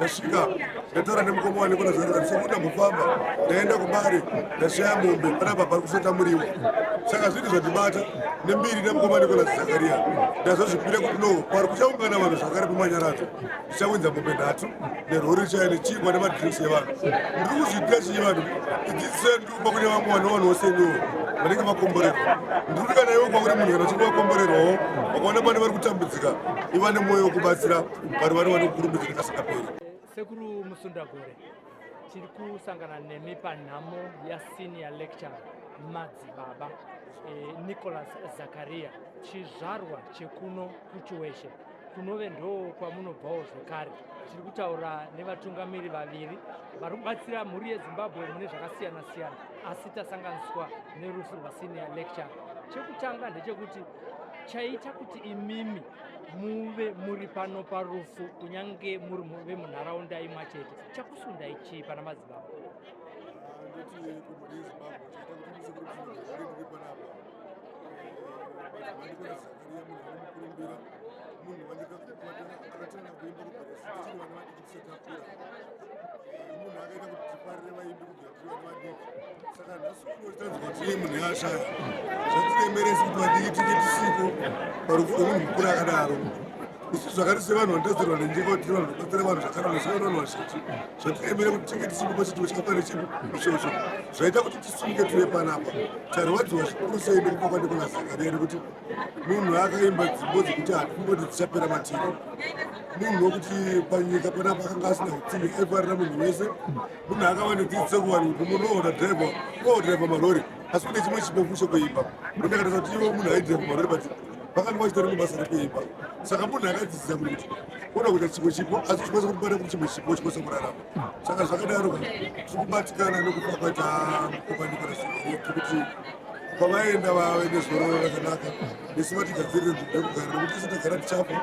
ndasvika ndataura nemukoma wanekona zvaraa sekuti ndambofamba ndaenda kubari ndashaya mombe panapa pari kusota muriwo saka zvinhu zvandibata nembiri nemukoma wanekona zakaria ndazozvipira kuti no pari kuchaungana vanhu zvakare pamanyaradzo ndichawinza mombe 3 nerori chaya nechingwa nemadrinks evanhu ndiri kuzviitira chii vanhu idzidziso yandiupa kune vamwe vanovanhuwo seniwo vanenge vakomborerwa ndiri kuti kana iwe kwauri munhu kana uchinge wakomborerwawo vakaona pane vari kutambudzika iva nemwoyo wekubatsira vari vari kukurumidza kasingaperi. Sekuru Musundagore, tiri kusangana nemi panhamo yasenior lecturer madzibaba Nicholas Zakaria, chizvarwa chekuno kuchiweshe kunove ndo kwamunobvawo zvekare. Tiri kutaura nevatungamiri vaviri vari kubatsira mhuri yeZimbabwe mune zvakasiyana siyana, asi tasanganiswa nerufu rwasenior lecturer. Chekutanga ndechekuti chaita kuti imimi muve muri pano parufu kunyange muri vemunharaunda imwe chete chakusundai chii pana madzibaba? saka nhasiunotanzwa kuti munhu yashaya zvatinemeresi kuti vadiki tinge tisipo parufu rwemunhu mukuru akadaro. Isu zvakati sevanhu vanotadzirwa nenjeka kuti tiri vanhu vanobatsira vanhu zvakanaka sevanhu vanhu vazhinji zvatinemere kuti tinge tisipo pachitiro chakafana chedu ichocho zvaita kuti tisimuke tive panapa. Tarwadziwa zvikuru sei nekukwa Nicholas Zakaria nekuti munhu akaimba dzimbo dzekuti hatimboti dzichapera matiri, munhu wokuti panyika panapa akanga asina utsingi aifarira munhu wese, munhu akava nedzidziso kuvanhu kuti munhu odhiraivha marori asi kune chimwe chipofu chokuimba ndakataza kuti ivo munhu aidhiraivha marori but pakanga pachitori nebasa rekuimba. Saka munhu akadzidzisa kuti oda kuita chimwe chipo asi chikwanisa kutibata kuti chimwe chipo chikwanisa kurarama. Saka zvakadaro tiri kubatikana nekufa kwaita mukoma Nicholas Zakaria kuti pavaenda vave nezororo rakanaka nesu vatigadzirire nzvimbo yekugara nekuti tese tagara tichafa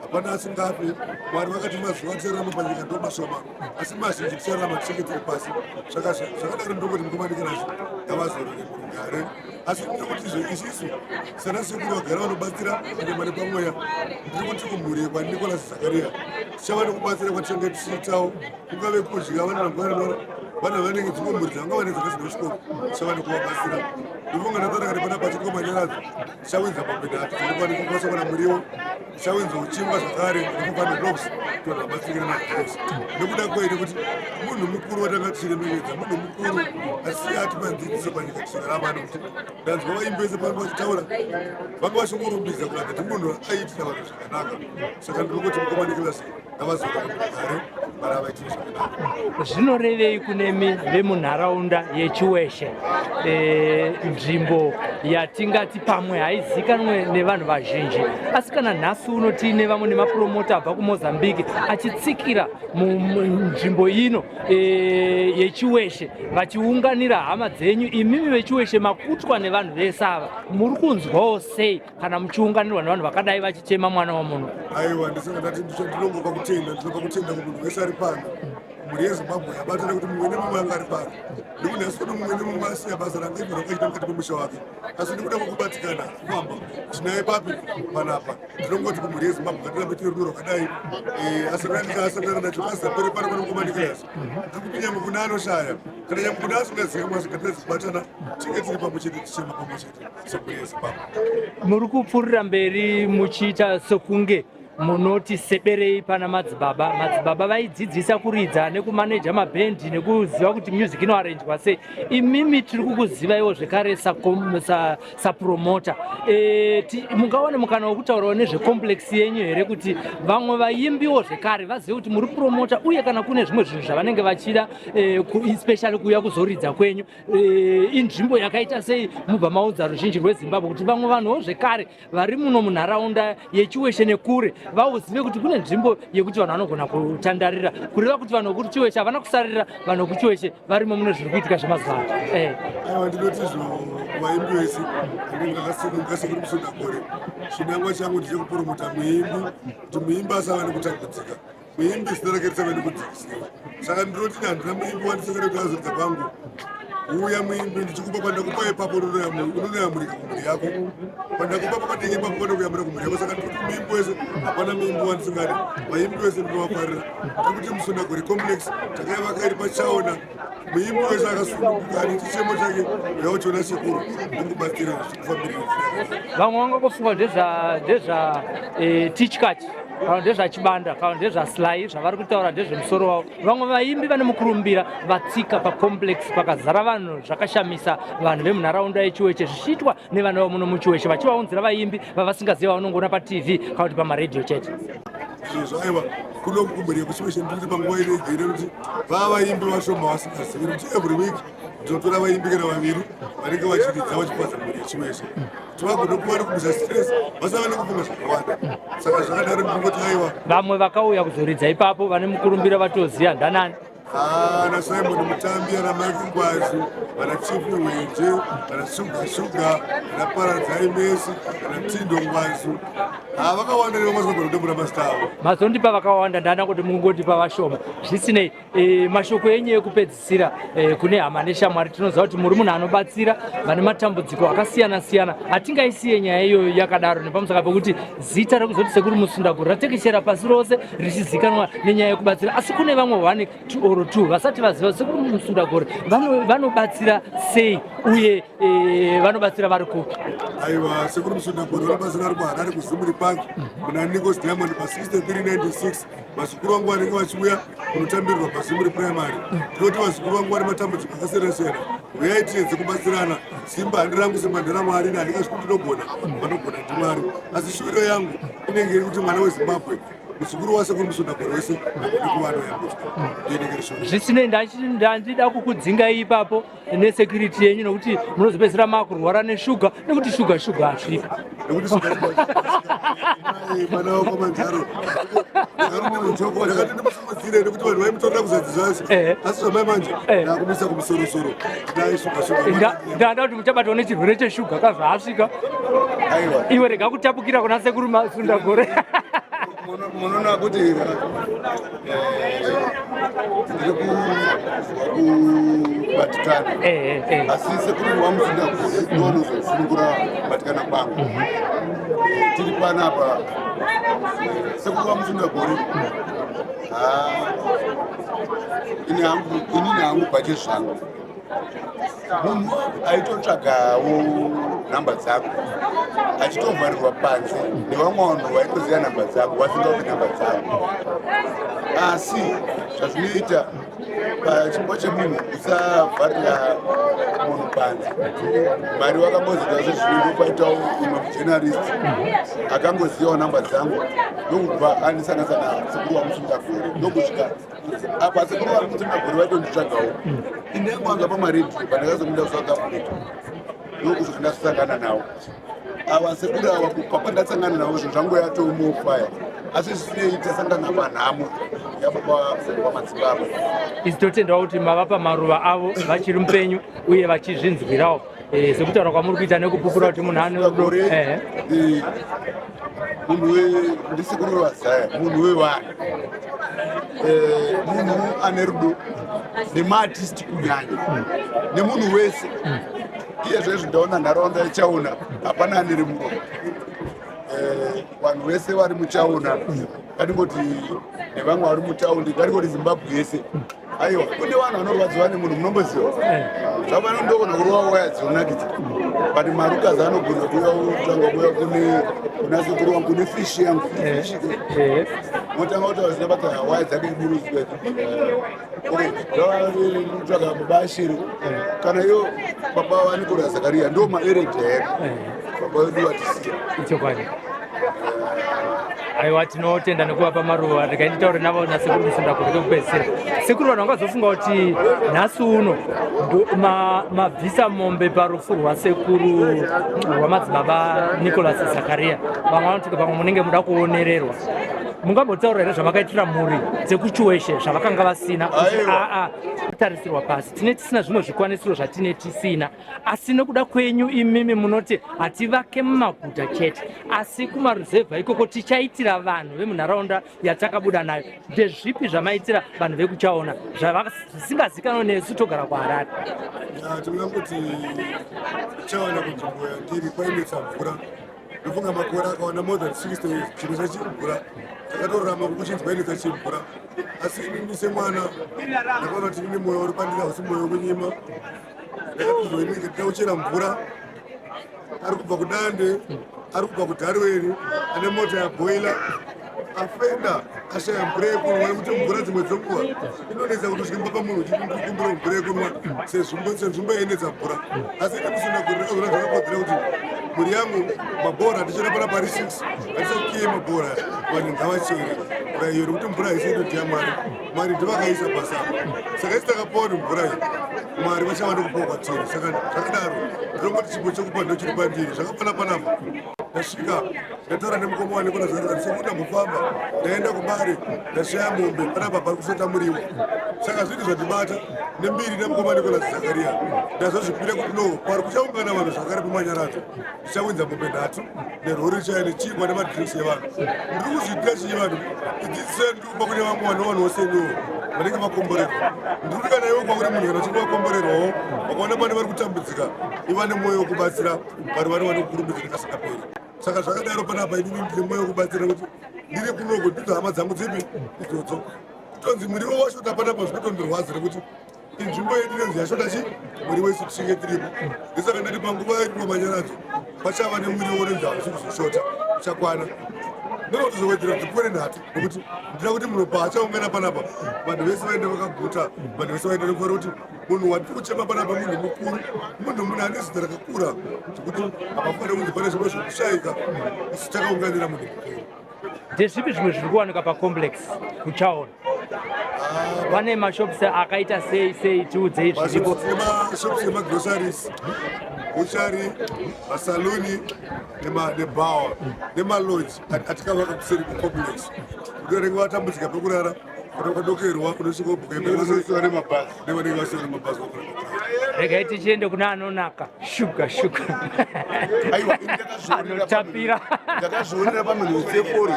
hapana asingafi. Mwari vakati mazuva tichararama panyika ndo mashoma asi mazhinji tichararama tichinge tiri pasi. Zvakadaro ndokoti mukoma Nicholas ngavazorore murugare asi ndinokuti isusu sana sekuru vagara vanobatsira nyama nepamweya ndiri kuti kumhuri kwa Nicholas Zakaria tichava nekubatsira kwatichange tichiitawo kungave kudya vana vangwanora vana vanenge dzimwe mhuri dzavanga vane dzakasina chikoro tichava nekuvabatsira. Ndivonga ndatanakati pana pachitiko manyaradzo tichawinza mombe 3 tinokwanisa kukwanisa kana muriwo tichawinza uchingwa zvakare nekupana dogs tona vabatsirike nemadrogs nekuda kwei nekuti munhu mukuru watanga tichiremeredza munhu mukuru asi atipa dzidziso panyika tichikaramba nekuti ndanzwa vaimbese pano vachitaura vanga vachingorumbiza kuranga kuti munhu aitira vanhu zvakanaka. Saka ndiri kuti mukoma Nicholas ngavazorore mugare vana vaitire zvakanaka. Zvinorevei kunemi vemunharaunda yechiweshe, nzvimbo yatingati pamwe haizikanwe nevanhu vazhinji asi kana nhasi uno tiine vamwe nemapromota abva kuMozambique achitsikira munzvimbo ino yechiweshe vachiunganira hama dzenyu imimi vechiweshe makutwa nevanhu vese ava, muri kunzwawo sei kana muchiunganirwa nevanhu vakadai vachichema mwana wamunhu? Aiwa ndisanga ndati ndinongopa kutenda kuti munhu wese ari pano mhuri yeZimbabwe yabatana kuti mumwe nemumwe anga ari pano nekunhasi kuti mumwe nemumwe asiya basa ranga ibva rakaita mukati memusha wake asi nekuda kwekubatikana kwamba tinaye papi panapa ndinongoti kumhuri yeZimbabwe ngatirambe tine rudo rwakadai. Asangana nacho azapere pano pana mukoma Nicholas ndiri kuti nyangwe kuna anoshaya kana nyangwe kuna asingaziva mwazvi ngatidzibatana tinge tiri pamwe chete tichema pamwe chete semhuri yeZimbabwe. Muri kupfuurira mberi muchiita sekunge munoti seberei pana madzibaba. Madzibaba vaidzidzisa kuridza nekumaneja mabhendi nekuziva kuti music inoarenjwa sei. Imimi tiri kukuzivaiwo zvekare sapromota. Mungawane mukana wekutaurawo nezvecomplex yenyu here kuti vamwe vaimbiwo zvekare vazive kuti muri promota uye kana kune zvimwe zvinhu zvavanenge vachida especially kuuya kuzoridza kwenyu inzvimbo yakaita sei mubva maudza ruzhinji rweZimbabwe kuti vamwe vanhuwo zvekare vari muno munharaunda yechiweshe nekure vauzive kuti kune nzvimbo yekuti vanhu vanogona kutandarira kureva kuti vanhu vekuchiweshe havana kusarira vanhu vekuchiweshe varimo mune zviri kuitika zvemazuva ano. Aiwa ndinoti vaimbi vese ndingasekuri Musundagore chinangwa changu ndechekupromota muimbi kuti muimbi asava nekutambudzika muimbi zita rake risava nekudzikisiwa. Saka ndinoti handina muimbi wandisekere kuti azoridza pangu uya muimbi ndichikupa pandakupa ipapo unoyamurika kumhuri yako pandakupa pakadiki ipapo pano kuyamura kumhuri yako saka ndikuti muimbi wese hapana muimbi wandisingadi vaimbi vese ndinovafarira tekuti musundagori complex takayavaka iri pachaona muimbi wese akasununguka ane chichemo chake yaochiona chikuru ndikubatsira zvikufambirira vamwe vangangofunga ndezva tichkach kana ndezvachibanda kana ndezvaslai zvavari kutaura ndezvemusoro wavo vamwe vaimbi vane mukurumbira vatsika pacomplex pakazara vanhu zvakashamisa vanhu vemunharaunda yechiweche zvichiitwa nevana vamuno muchiweche vachivaunzira vaimbi vavasingaziva vanongoona patv kana kuti pamaredhiyo chete izvo aiva kuno kumhuri yekuchiweche ndikuti panguva inogere kuti vava vaimbi vashoma vasingazivi kuti every week tinotora vaimbi kana vaviri vanenge vachiridza vachipadza mhuri yechiweche kuti vagonokuva nekubvisa stress vasava nekufunga zvakawanda saka zvakadaro ndingoti aiwa vamwe vakauya kuzoridza ipapo vane mukurumbira vatoziva ndanani ana Simon Mutambi ana Mike Ngwazi ana Chief Wenje ana Sugar ana Paradise Messi ana Tindo Ngwazi vakawanda nevamazogona kutambura masita avo mazondipa vakawanda ndana kuti mungondipa vashoma zvisinei mashoko enyu ekupedzisira kune hama neshamwari tinoziva kuti muri munhu anobatsira vane matambudziko akasiyana siyana hatingaisiye nyaya iyoyo yakadaro nepamusaka pekuti zita rekuzoti sekuri musundaguri ratekeshera pasi rose richizikanwa nenyaya yekubatsira asi kune vamwe vane oro 2 vasati vaziva sekuri musundaguri vanobatsira sei uye vanobatsira vari kupi aiwa sekuri musundaguri vanobatsira ari kuharare kuzimuri park muna Nichols Diamond pa6396 vazukuru vangu vanenge vachiuya kunotambirwa pazimuri primary tinoti vazukuru vangu vane matambudziko akasiyana-siyana uyai tiedze kubatsirana simba handi rangu simba nderamwari handingasvi kuti ndinogona vanogona ndimwari asi shuviro yangu inenge iri kuti mwana wezimbabwe muzukuru wasekuru musundaguri wese zvisinei ndandida kukudzinga ipapo nesecurity yenyu nokuti munozopedzisira makurwara neshuga nekuti shuga asvika mwana wako manjaro ndakarunemuchoko ndakati ndimusimudzire nekuti vanhu vaimutorera kuzadzizvazvo asi zvamai manje ndakumisa kumusorosoro ndanda kuti muchabatwa nechirwere cheshuga kazvaasvika iwe rega kutapukira kuna sekuru masundagore munoona kuti ndiri kubatikana asi sekuru wamusundaguri ndoonozosunungura kubatikana kwangu tiri panapa sekuru wamusundaguri inini hangu bhache zvangu munhu aitotsvagawo nhamba dzangu achitovharirwa panze nevamwe vanhu vaitoziva nhamba dzangu vasingavi nhamba dzangu asi zvazvinoita pachimbo chemunhu usavharira munhu panze mari wakambozita zvezvinenge kwaitawo imwe mujournalist akangozivawo nhamba dzangu ndokubva andisangasana sekuru wamusundaguri ndokusvika apa sekuru wamusundaguri vaitonditsvagawo indengwanga pamaredhiyo pandakazomunda kusouth africa ndokusvika ndasangana nawo ava sekuru ava papandatsangana navo zvinhu zvangu yatomofaya asi zvisinei tasangana panhamo yapamadzibaba isi totendawo kuti mavapa maruva avo vachiri mupenyu uye vachizvinzwirawo sekutaura kwamuri kuita nekupupura kuti munhu ane rudo munhu ndisekuru wazaya munhu wevanhu munhu ane rudo nemaartisti kunyanya nemunhu wese iye zvezvi ndaona nharaunda yechauna hapana aniri muno vanhu vese vari muchauna ngatingoti nevamwe vari mutaundi ngatingoti zimbabwe yese aiwa kune vanhu vanorwadziwa nemunhu munomboziva zvapano ndogona kurova waya dzinonakidza but marukazi anogona kutanga kuya kuna sekuru wangu kune fishi yangu motanga kuti vazina bata waya dzake iburudzwe zvavatsvaga baba ashiri kana iyo baba vanikora zakariya ndo maeredha here baba vedu vatisiya ichokwadi aiwa tinotenda nekuvapa maruva ndikainditaure navo nasekuru musundaguri kekupedzisira sekuru vanhu vangazofunga kuti nhasi uno mabvisa mombe parufu rwasekuru rwamadzibaba Nicholas Zakaria vamwe vanoti pamwe munenge muda kuonererwa mungambotaura here zvamakaitira mhuri dzekuchiweshe zvavakanga vasina tarisirwa pasi tine tisina zvimwe zvikwanisiro zvatine tisina, asi nekuda kwenyu imimi munoti hativake mumaguta chete asi kumaruzevha ikoko tichaitira vanhu vemunharaunda yatakabuda nayo. Ndezvipi zvamaitira vanhu vekuchaona zvisingazikanwa nesu togara kuHarare? Tinoda kuti chaona kunzvimbo yandiri kwainetsa mvura ndofunga makore akawana more than 60 years chimwe chachimvura takatorarama kuchinzi kwainetsa chimvura, asi inini semwana ndakaona kuti ine mwoyo uri pandira usi mwoyo wenyima. Ndakatizoinike tida kuchera mvura, ari kubva kuDande, ari kubva kuDarweri, ane mota yaboila afenda ashaya mvura yekunwa nekuti mvura dzimwe dzenguva inonetsa kuti usvike pamunhu uchikumbira mvura yekunwa senzvimbo yainetsa mvura. Asi ine musundagori ndakazoona zvakakodzera kuti mhuri yangu mabhora atichera pana pari 6 hatisakiye mabhora vanhu ngavachere mvura iyo nekuti mvura haisi inodhiya Mwari ndivakaisa pasapa. Saka isi takapawo kuti mvura iyi Mwari vachava ndokupawo kwatiri. Saka zvakadaro ndinongoti chipo chekupa ndo chiri pandiri zvakafana panapa. Ndasvika ndataura nemukoma wane kuna zvakati sekuti ndambofamba ndaenda kubare ndashaya mombe panapa pari kusota muriwo. Saka zvinhu zvandibata nembiri nemukoma wane kuna Zakaria ndazozvipira kuti no pari kuchaungana vanhu zvakare pamanyaradzo ndichawinza mombe 3 nerori chaya nechingwa nemadhirinks evanhu. Ndiri kuzviitira chii vanhu idzidzise ndikupa kune vamwe vanhu waseniwo vanenge vakomborerwa. Ndiri kuti kana iwe kwauri munhu kana uchinge wakomborerwawo vakaona pane vari kutambudzika iva nemwoyo wekubatsira vari vari kukurumidza kasingaperi. Saka zvakadaro panapa inini ndine mwoyo wekubatsira kuti ndiri kunoko ndidzo hama dzangu dzipi idzodzo kutonzi muriwo washota panapa zvinotondirwadza rekuti inzvimbo yedu inonzi yashota chi muriwo isu tichinge tiripo. Ndisaka ndati panguva yedu pamanyaradzo pachava nemuriwo unonzi hausi kuzoshota uchakwana. Ndinotozowedzera kuti pore 3 nekuti ndina kuti munhu paachaungana panapa vanhu vese vaende vakaguta, vanhu vese vaende nekuvara kuti munhu watiri kuchema panapa munhu mukuru, munhu ane zita rakakura zvekuti hapafanira kunzi pane zvimwe zvekushayika isu takaunganira munhu mukuru. Ndezvipi zvimwe zviri kuwanika pacomplex kuchaona? Pane mashops akaita sei tiudzei zviripo? Mashops emagroceries, buchari, masaluni nebhawa nemalodge atikavaka kuseri kucomplex. Unenge watambudzika pekurara unodokerwa unosvika ubhuka nevanenge vasiwa nemabhazi. Regai tichiende kuna anonaka shuga anotapira ndakazvionera pamunhu wetsefori.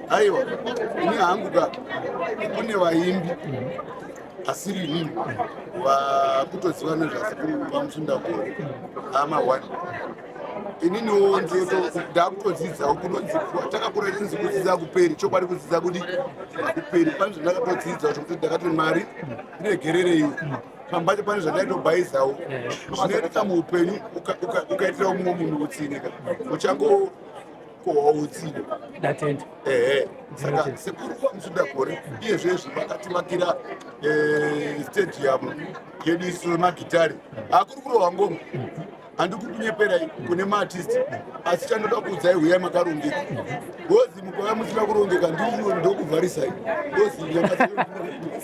Aiwa, ini hangu kune vaimbi asiri inini vakutoziva nezvasekuru vamusundagore ama1. Ininiwo ndakutodzidzawo kunodzidzwa takakura tinzi kudzidza kuperi chokwadi kudzidza kuti kuperi pane zvandakatodzidzawo chokuti ndakati Mwari ndiregerereiwo pambacho pane zvandaitobhayizawo zvinoitika muupenyu ukaitirawo mumwe munhu utsinika uchangokohwa utsine. Saka sekuru vamusundagore iyezvezvi vakativakira stadium yedu isu magitari hakuri kurohwa ngoma. Handikuri kunyeperai kune maartist asi chandoda kuudzai huyai makarongeka gozi mukauya musina kurongeka ndiri ndokuvharisai gozi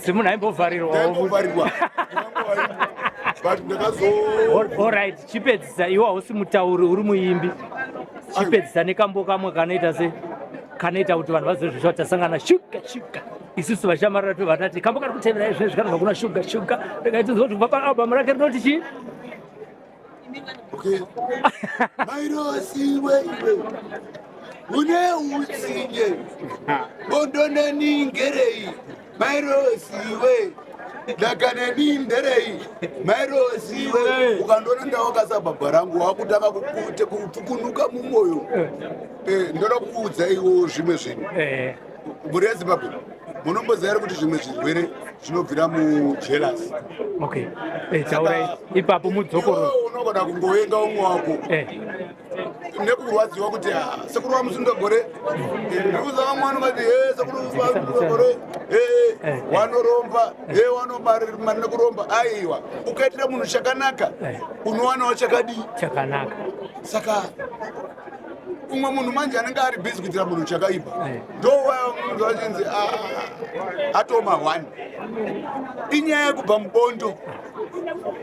simunhu aimbovharirwa but ndakazo alright. Chipedzisa iwe hausi mutauri uri muimbi, chipedzisa nekambo kamwe kanoita kuti vanhu vazozvisva kuti tasangana shuga isusu vachamarira vatati kambo kari kutevera izvezvi kanobva kuna shuga rekaitizwa kuti kubva paalbum rake rinoti chii? Okay. Mairosiwe une utsinye bondona ningerei mairosiwe dakana ninderei mairosiwe ukandona ndawakasa bhabha rangu wakutanga kutukunuka mumwoyo. Ndoda kukuudzaiwo zvimwe zvinhu mhuri yeZimbabwe munomboziva here kuti zvimwe zvirwere zvinobvira mujealous. Okay. Taurai ipapo mudzokoro unogona kungovenga umwe wako nekurwadziwa kuti sekuru vamusundagore ndikuza vamwe vanongati sekuru vamusundagore wanoromba wanomari nekuromba. Aiwa, ukaitira munhu chakanaka unowanawo chakanaka. Saka umwe munhu manje anenge ari bhizi kuitira munhu chakaipa ndowaya munhu achinzi atoma 1 inyaya yekubva mubondo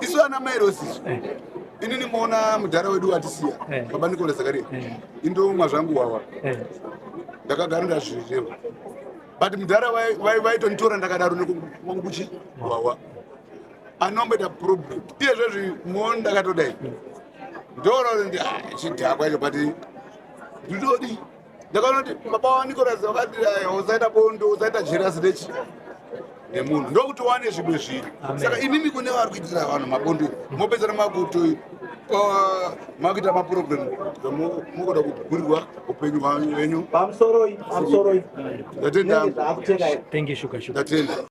isu ana mairosisu inini muona mudhara wedu watisiya baba Nikola Zakaria indomwa zvangu wawa ndakagara ndazvirewa but mudhara vaitonitora ndakadaro nekuchi wawa anomboita problem iyezvezvi muoni ndakatodai ndorori chidhakwa icho but ndidodi ndakaona kuti baba waNikola Zakaria usaita bondo usaita jealousy nechi nemunhu ndokuti wane zvimwe zviri saka imimi kune vari kuitira vanhu mabondo mopedzana makuto makuita maproblem mukoda kugurirwa upenyu hwenyu pamusoro ndatenda Thank you, Shuka. ndatenda